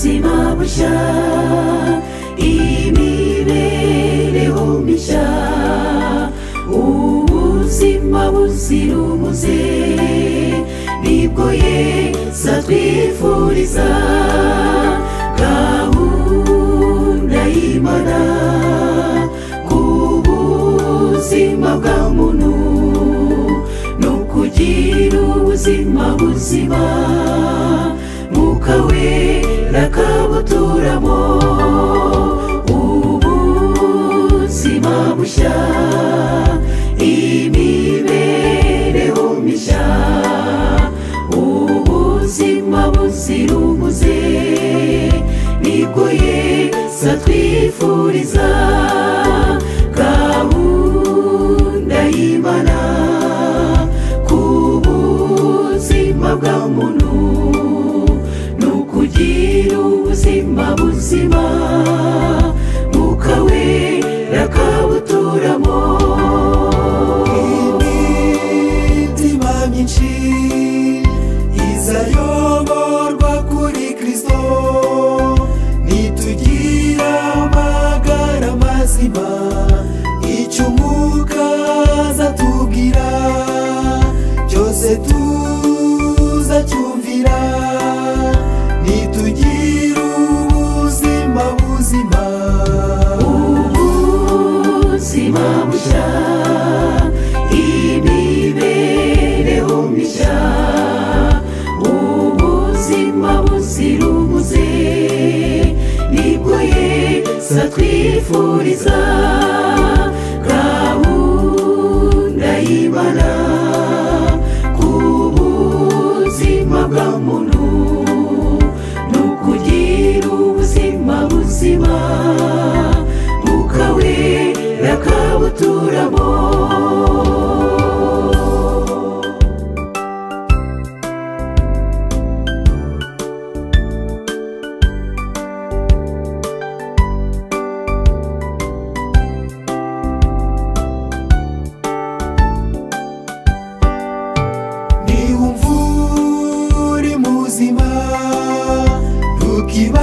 ubuzima bushya imibereho mishya ubuzima buzira umuze nibwo Yesu atwifuriza gahunda y'Imana ku buzima bwa muntu no kugira ubuzima buzima Mwuka Wera akabuturamo ubuzima bushya imibereho mishya ubuzima buzira umuze nibwo Yesu atwifuriza gahunda y'Imana ku buzima bwa muntu no kugira ubuzima buzima Mwuka Wera akabuturamo imitima myinshi izayoborwa kuri Kristo nitugira amagara mazima icyo Umwuka azatubwira byose tuzacyumvira nitugira ubuzima buzima ubuzima bushya imibereho mishya ubuzima buzira umuze nibwo Yesu atwifuriza gahunda y'Imana ku buzima bwa muntu no kugira ubuzima buzima Mwuka Wera akabuturamo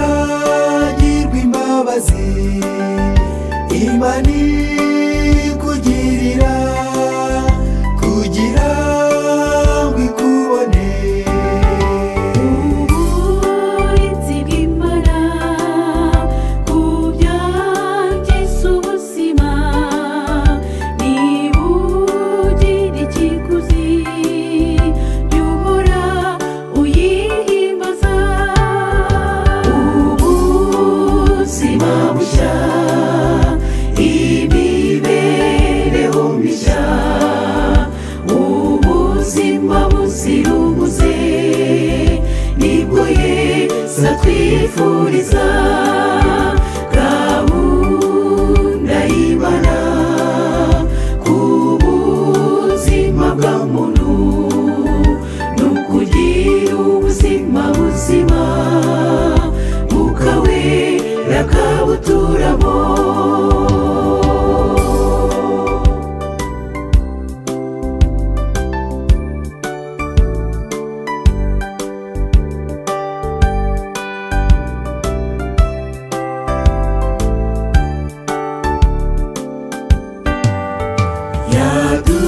ntukibagirwe imbabazi Imana ikugirira kugira ngo ikubone uburinzi bw'Imana ku byangiza ubuzima nibugira ikiguzi yuhora uyihimbaza ubuzima bushya imibereho mishya ubuzima buzira umuze nibwo Yesu atwifuriza gahunda y'Imana ku buzima bwa muntu no kugira ubuzima buzima Mwuka Wera akabuturamo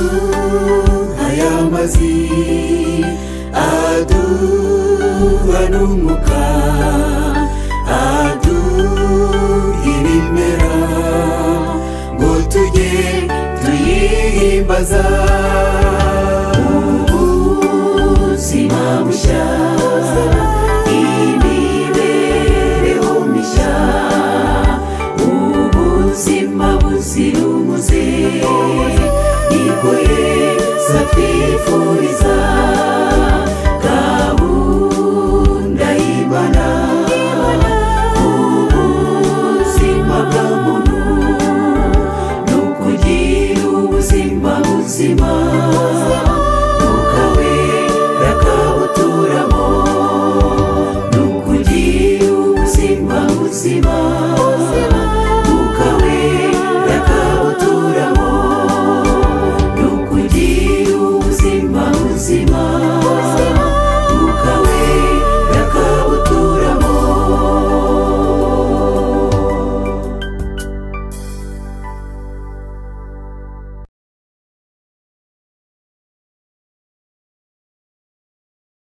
yaduhaye amazi aduha n'umwuka aduha ibimera ngo tujye tuyihimbaza